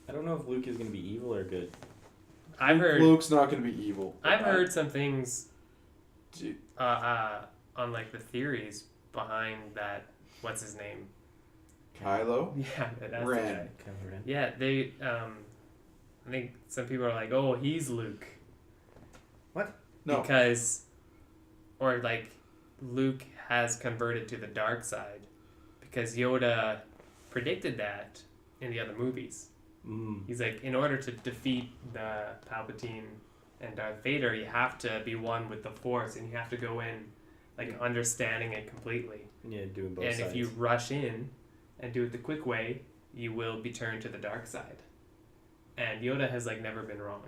I don't know if Luke is gonna be evil or good. I've heard. Luke's not gonna be evil. I've heard some things. Gee. On like the theories behind that. What's his name? Kylo. Yeah, that's the Ren. guy. Kylo Ren. Yeah, they. I think some people are like, "Oh, he's Luke." No. Because, or like, Luke has converted to the dark side, because Yoda predicted that in the other movies. He's like, in order to defeat the Palpatine and Darth Vader, you have to be one with the Force, and you have to go in, like, understanding it completely. Yeah, doing both And sides. if you rush in and do it the quick way, you will be turned to the dark side. And Yoda has, like, never been wrong.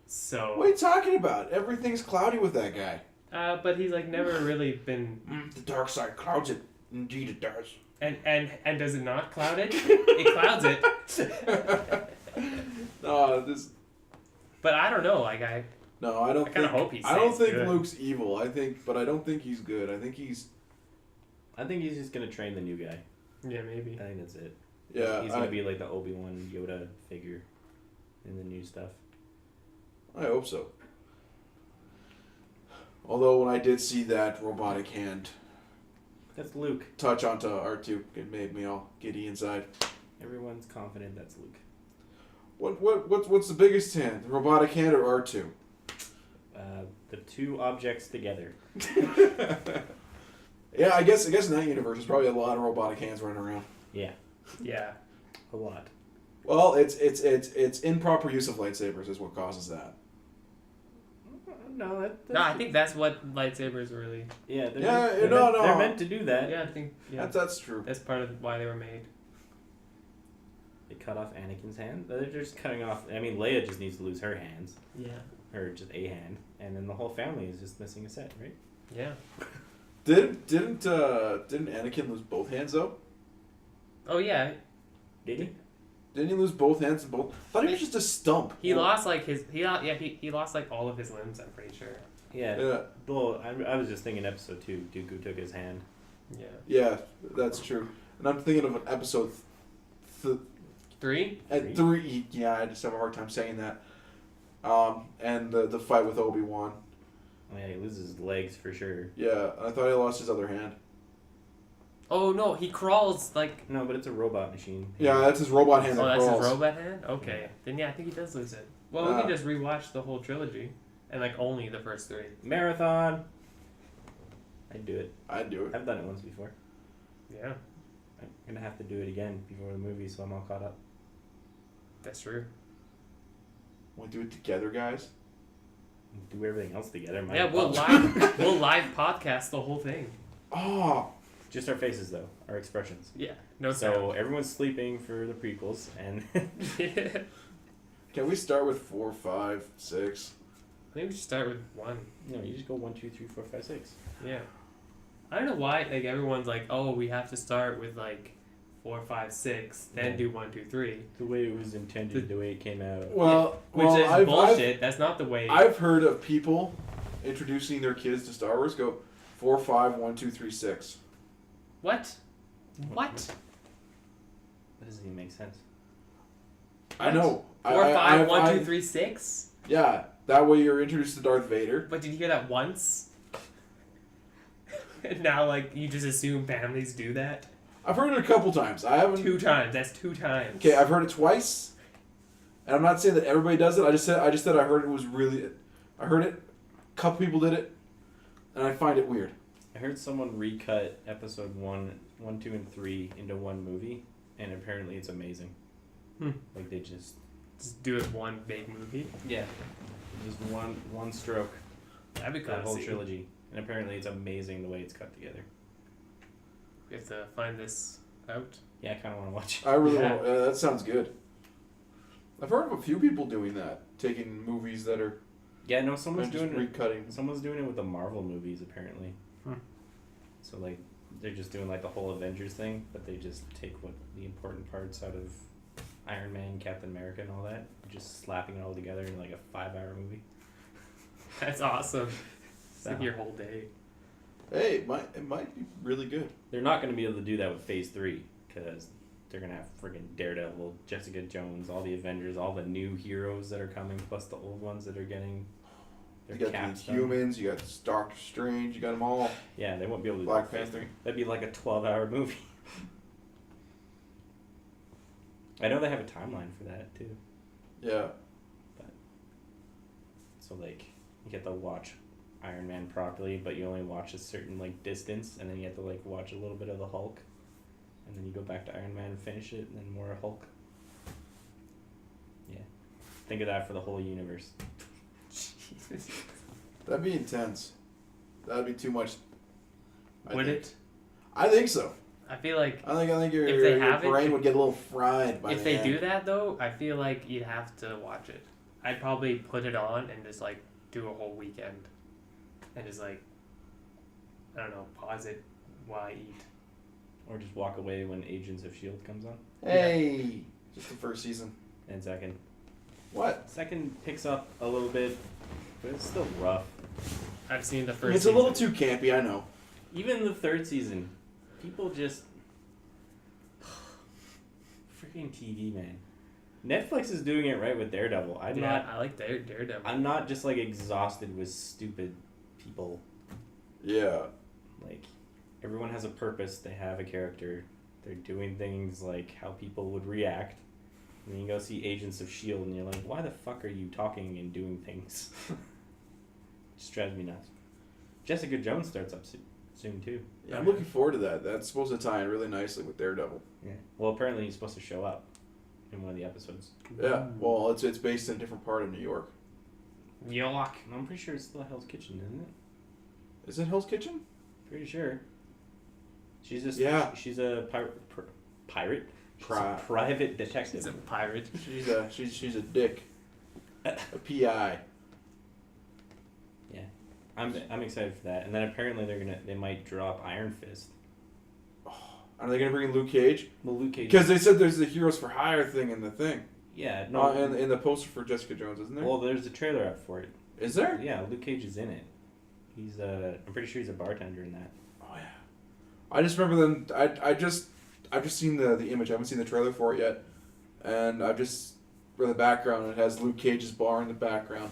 So. What are you talking about? Everything's cloudy with that guy. But he's, like, never really been. The dark side clouds it. Indeed, it does. And does it not cloud it? It clouds it. No, this. But I don't know. Like No, I don't. I kind of hope he's. I don't think good. Luke's evil. But I don't think he's good. I think he's just gonna train the new guy. Yeah, maybe. I think that's it. Yeah. He's gonna be like the Obi-Wan Yoda figure in the new stuff. I hope so. Although when I did see that robotic hand That's Luke. touch onto R2, it made me all giddy inside. Everyone's confident that's Luke. What's the biggest hand? The robotic hand or R2? The two objects together. Yeah, I guess in that universe there's probably a lot of robotic hands running around. Yeah, Yeah. a lot. Well, it's improper use of lightsabers is what causes that. No, No, I think that's what lightsabers really. Yeah, no. They're meant to do that. Yeah, I think. Yeah. That's true. That's part of why they were made. They cut off Anakin's hand. They're just cutting off. I mean, Leia just needs to lose her hands, Yeah. or just a hand, and then the whole family is just missing a set, right? Yeah. Didn't Anakin lose both hands though? Oh yeah, Did he? Didn't he lose both hands and both? I thought he was just a stump. he lost like he lost like all of his limbs. I'm pretty sure. Yeah. Yeah. Well, I was just thinking episode 2, Dooku took his hand. Yeah. Yeah, that's true. And I'm thinking of an episode 3. at 3. Yeah, I just have a hard time saying that. And the fight with Obi-Wan. Oh, yeah, he loses his legs for sure. Yeah, I thought he lost his other hand. Oh no, he crawls like. No, but it's a robot machine. Yeah, that's his robot hand Oh, that that's crawls. his robot hand. Okay, then yeah, I think he does lose it. Well, we can just rewatch the whole trilogy, and like only the first 3. Marathon. I'd do it. I'd do it. I've done it once before. Yeah, I'm gonna have to do it again before the movie, so I'm all caught up. that's true. We'll do it together, guys. Do everything else together. Yeah, we'll live podcast the whole thing. Oh, Just our faces though, our expressions. Yeah, no So sound. everyone's sleeping for the prequels, and can we start with 4, 5, 6? I think we should start with 1. no, you just go 1, 2, 3, 4, 5, 6. Yeah. I don't know why like everyone's like, oh, we have to start with like 4, 5, 6, then Yeah. do 1, 2, 3. The way it was intended, the way it came out. Well, Which is bullshit. That's not the way. I've heard of people introducing their kids to Star Wars go 4, 5, 1, 2, 3, 6. What? What? That doesn't even make sense. I know. 4, 5, 1, 2, I- 3, 6? Yeah, that way you're introduced to Darth Vader. But did you hear that once? And now, like, you just assume families do that? I've heard it a couple times. I haven't. 2 times. That's 2 times. Okay, I've heard it twice, and I'm not saying that everybody does it. I just said I heard it was really. I heard it. A couple people did it, and I find it weird. I heard someone recut episode 1, 2, and 3 into one movie, and apparently it's amazing. Like they just do it one big movie. just one stroke. That'd be The kind whole of trilogy, and apparently it's amazing the way it's cut together. We have to find this out. Yeah, I kind of want to watch it. I really Yeah. want. That sounds good. I've heard of a few people doing that, taking movies that are Yeah, no, someone's and just doing it. recutting. Someone's doing it with the Marvel movies apparently. So like they're just doing like the whole Avengers thing, but they just take what the important parts out of Iron Man, Captain America, and all that, just slapping it all together in like a 5-hour movie. That's awesome. It's like your whole day. Hey, it might be really good. They're not going to be able to do that with Phase 3 because they're going to have friggin' Daredevil, Jessica Jones, all the Avengers, all the new heroes that are coming, plus the old ones that are getting their You got caps the done. Humans, you got Doctor Strange, you got them all. Yeah, they won't be able to Black do Phase Panther. 3. That'd be like a 12-hour movie. I know they have a timeline for that too. Yeah. So like you get to watch Iron Man properly, but you only watch a certain like distance, and then you have to like watch a little bit of the Hulk, and then you go back to Iron Man and finish it, and then more Hulk. Yeah, think of that for the whole universe. That'd be intense. That'd be too much. Would it? I think so. I feel like I think your, If they your have it- brain would get a little fried by if the they end. do that though, I feel like you'd have to watch it. I'd probably put it on and just like do a whole weekend, and just like I don't know, pause it while I eat. Or just walk away when Agents of S.H.I.E.L.D. comes on. Hey, just the first season. And second What? picks up a little bit, but it's still rough. I've seen the first. It's a little season. too campy, I know. Even the third season, people just freaking TV, man. Netflix is doing it right with Daredevil. I like Daredevil. I'm not just like exhausted with stupid people. Yeah. Like everyone has a purpose. They have a character. They're doing things like how people would react. And then you go see Agents of S.H.I.E.L.D. and you're like, why the fuck are you talking and doing things? Just drives me nuts. Jessica Jones starts up soon too. Yeah, I'm looking forward to that. That's supposed to tie in really nicely with Daredevil. Yeah. Well, apparently he's supposed to show up in one of the episodes. Yeah. Well, it's based in a different part of New York. Yuck. And I'm pretty sure it's still Hell's Kitchen, isn't it? Is it Hell's Kitchen? Pretty sure. She's just Yeah. She's a pirate. She's Pri- a private detective. He's a pirate. She's a dick. A PI. Yeah, I'm excited for that. And then apparently they might drop Iron Fist. Are they gonna bring in Luke Cage? Well, Luke Cage. Because they said there's the Heroes for Hire thing in the thing. Yeah, no. In the poster for Jessica Jones, isn't there? Well, there's a trailer up for it. Is there? Yeah, Luke Cage is in it. He's I'm pretty sure he's a bartender in that. Oh yeah. I just remember them. I've just seen the image. I haven't seen the trailer for it yet, and I've just read the background. It has Luke Cage's bar in the background,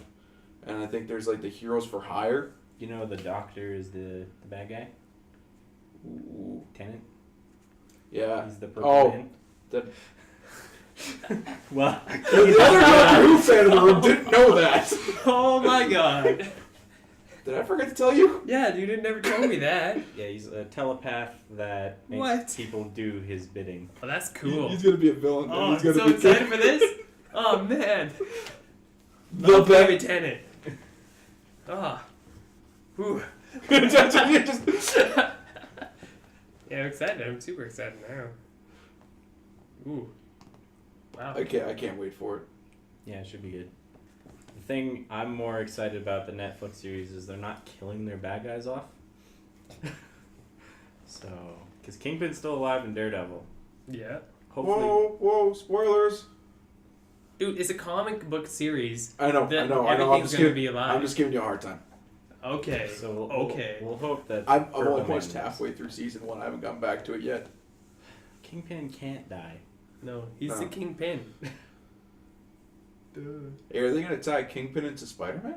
and I think there's like the Heroes for Hire. You know the doctor is the bad guy. Ooh. Tenant. Yeah. He's the purple man. That. Well, The other Doctor Who fan in the room didn't know that. Oh my god. Did I forget to tell you? Yeah, you didn't never tell me that. yeah, he's a telepath that makes What? people do his bidding. Oh, that's cool. He's gonna be a villain. Oh, He's I'm gonna so be excited for this. Oh man. The Baby Tenet. Ah. Whew. Just- Yeah, I'm excited. I'm super excited now. Ooh. Wow. I can't wait for it. Yeah, it should be good. The thing I'm more excited about the Netflix series is they're not killing their bad guys off. So, because Kingpin's still alive in Daredevil. Yeah. Hopefully. Whoa, spoilers. Dude, it's a comic book series. I know. Then I'm everything's just gonna giving, be alive. I'm just giving you a hard time. Okay. So okay. We'll hope that. I've Purple only Man watched lives. halfway through season 1. I haven't gotten back to it yet. Kingpin can't die. No, he's No. the kingpin. Hey, are they gonna tie Kingpin into Spider-Man?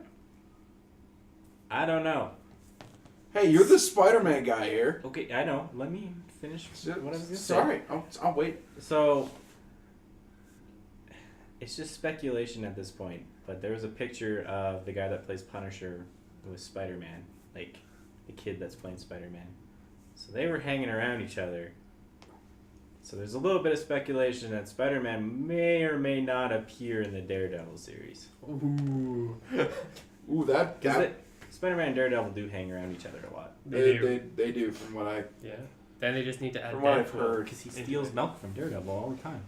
I don't know. Hey, you're the Spider-Man guy here. Okay, I know. Let me finish what I was gonna say. Sorry, I'll wait. So, it's just speculation at this point, but there was a picture of the guy that plays Punisher with Spider-Man, like the kid that's playing Spider-Man. So they were hanging around each other. So there's a little bit of speculation that Spider-Man may or may not appear in the Daredevil series. Ooh. Ooh, that Spider-Man and Daredevil do hang around each other a lot. they do from what I Yeah. Then they just need to add from what I've Deadpool. heard. Because he steals milk from Daredevil all the time.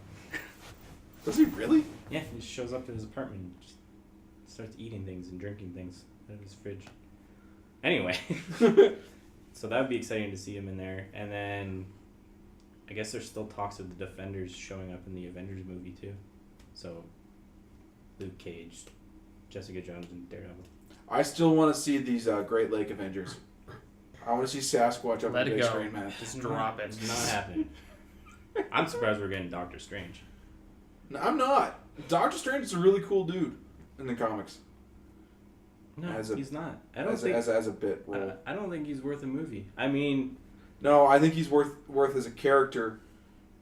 Does he really? Yeah, he just shows up to his apartment and just starts eating things and drinking things out of his fridge. Anyway, so that would be exciting to see him in there. And then I guess there's still talks of the Defenders showing up in the Avengers movie too. So Luke Cage, Jessica Jones, and Daredevil. I still want to see these Great Lake Avengers. I want to see Sasquatch up Let on the it big go. screen, man. Just drop it. It's not happening. I'm surprised we're getting Doctor Strange. No, I'm not. Doctor Strange is a really cool dude in the comics. No, As a- he's not. I don't As think. a bit role. I don't think he's worth a movie. I mean, No, I think he's worth as a character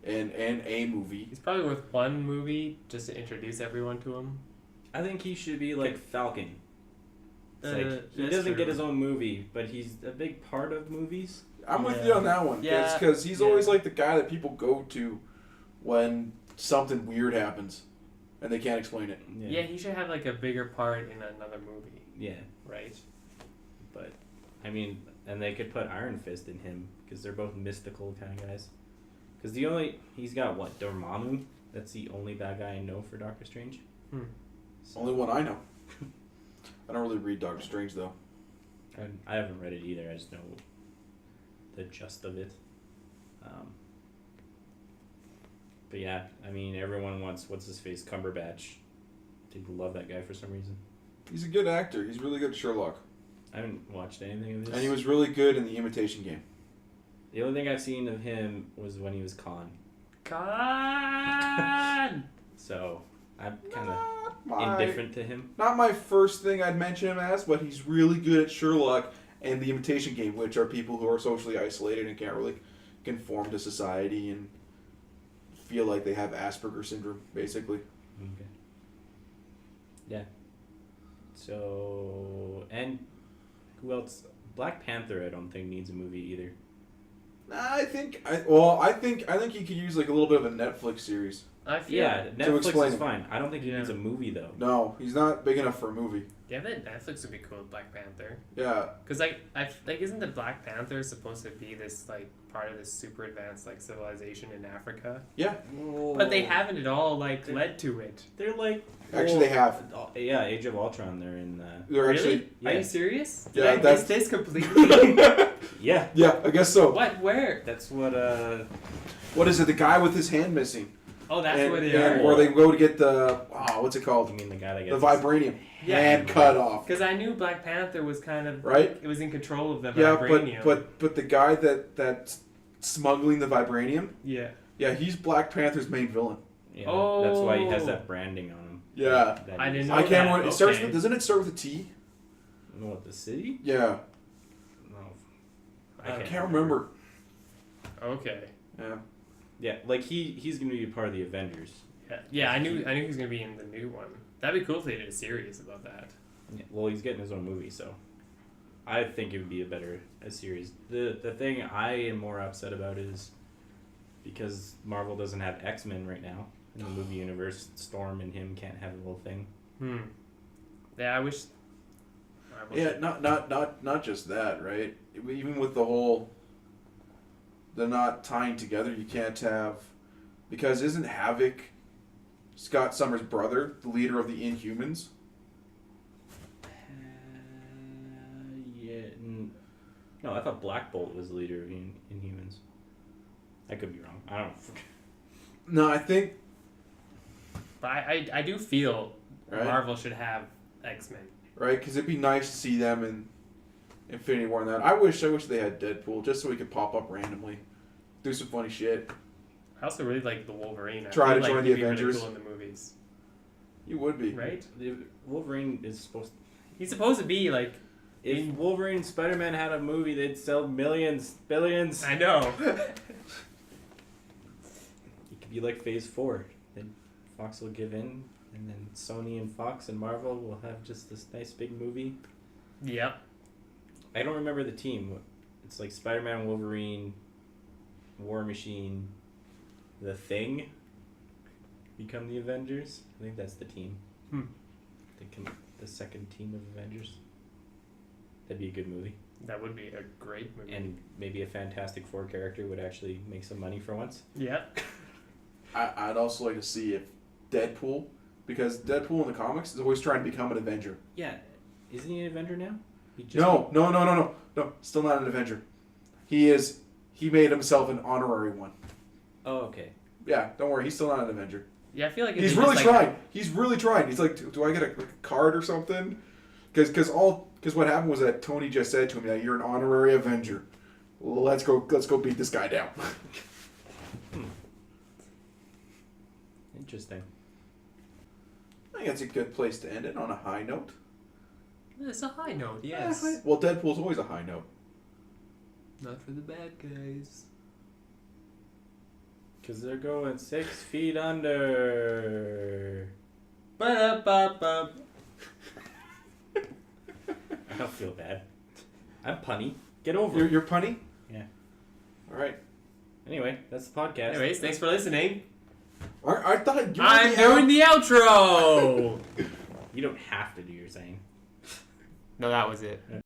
in a movie. He's probably worth one movie just to introduce everyone to him. I think he should be like Falcon. It's like he that's doesn't true. get his own movie, but he's a big part of movies. I'm with Yeah. you on that one. Yeah. Because he's Yeah. always like the guy that people go to when something weird happens and they can't explain it. Yeah, he should have like a bigger part in another movie, Yeah, right? but I mean, and they could put Iron Fist in him because they're both mystical kind of guys. Because he's got what, Dormammu? That's the only bad guy I know for Doctor Strange. So, Only one I know. I don't really read Doctor Strange though. I haven't read it either. I just know the gist of it. But yeah, I mean, everyone wants what's his face Cumberbatch. People love that guy for some reason. He's a good actor. He's really good at Sherlock. I haven't watched anything of this. And he was really good in The Imitation Game. The only thing I've seen of him was when he was Khan. Khan! So I'm kind of My- indifferent to him. Not my first thing I'd mention him as, but he's really good at Sherlock and The Imitation Game, which are people who are socially isolated and can't really conform to society and feel like they have Asperger's syndrome, basically. Okay. Yeah. So, and who else? Black Panther, I don't think needs a movie either. I think he could use like a little bit of a Netflix series. I feel Yeah, Netflix explain is him. fine. I don't think he Yeah. needs a movie though. No, he's not big enough for a movie. Yeah, that Netflix would be cool with Black Panther. Yeah, Cause isn't the Black Panther supposed to be this like part of this super advanced like civilization in Africa? yeah. But they haven't at all like led to it. They're like. Actually, they have. Yeah, Age of Ultron. They're in. They're Really? actually. Yeah. Are you serious? Yeah, Did I miss that's- this completely? Yeah. Yeah, I guess so. What? Where? That's what. What is it? The guy with his hand missing. Oh, that's and, where they and are. where they go to get the what's it called? You mean the guy that The gets vibranium. Yeah. Hand cut off. Because I knew Black Panther was kind of Right? It was in control of the Yeah, vibranium. but the guy that's smuggling the vibranium, yeah. yeah, he's Black Panther's main villain. Yeah, that's why he has Oh. that branding on him. Yeah. That I he's- didn't know I can't that. remember. It starts Okay. with, doesn't it start with a T? What, the city? Yeah. No. I can't remember. Okay. Yeah. Yeah, like he's gonna be a part of the Avengers. Yeah. I knew he was gonna be in the new one. That'd be cool if they did a series about that. Yeah, well, he's getting his own movie, so I think it would be a series. The thing I am more upset about is because Marvel doesn't have X-Men right now in the movie universe. Storm and him can't have a little thing. Yeah, I wish. Yeah, not just that, right? Even with the whole, they're not tying together. You can't have, because isn't Havoc Scott Summers' brother, the leader of the Inhumans? Yeah. No, I thought Black Bolt was the leader of Inhumans. I could be wrong. I don't know. No, I think. But I do feel Right. Marvel should have X-Men. Right, because it'd be nice to see them in Infinity War and that. I wish they had Deadpool just so he could pop up randomly, do some funny shit. I also really like the Wolverine. I Try feel to join he'd the be really Avengers. cool in the movies, You would be. right? The Wolverine is supposed. He's supposed to be like. If Wolverine and Spider-Man had a movie, they'd sell millions, billions. I know. It could be like Phase 4. Then Fox will give in, and then Sony and Fox and Marvel will have just this nice big movie. Yep. I don't remember the team. It's like Spider-Man, Wolverine, War Machine, The Thing become the Avengers. I think that's the team. The second team of Avengers. That'd be a good movie. That would be a great movie. And maybe a Fantastic Four character would actually make some money for once. Yeah. I'd also like to see if Deadpool, because Deadpool in the comics is always trying to become an Avenger. Yeah. Isn't he an Avenger now? No, still not an Avenger. He made himself an honorary one. Oh, okay. Yeah, don't worry, he's still not an Avenger. Yeah, I feel like He's really trying. He's really trying. He's like, do I get a card or something? Because what happened was that Tony just said to him, "Yeah, you're an honorary Avenger. Let's go beat this guy down." Interesting. I think that's a good place to end it, on a high note. It's a high note, yes. Well, Deadpool's always a high note. Not for the bad guys. Because they're going 6 feet under. Ba-da-ba-ba. I don't feel bad. I'm punny. Get over it. You're punny? Yeah. All right. Anyway, that's the podcast. Anyways, thanks for listening. I thought you were I'm doing the outro! You don't have to do your saying. No, that was it.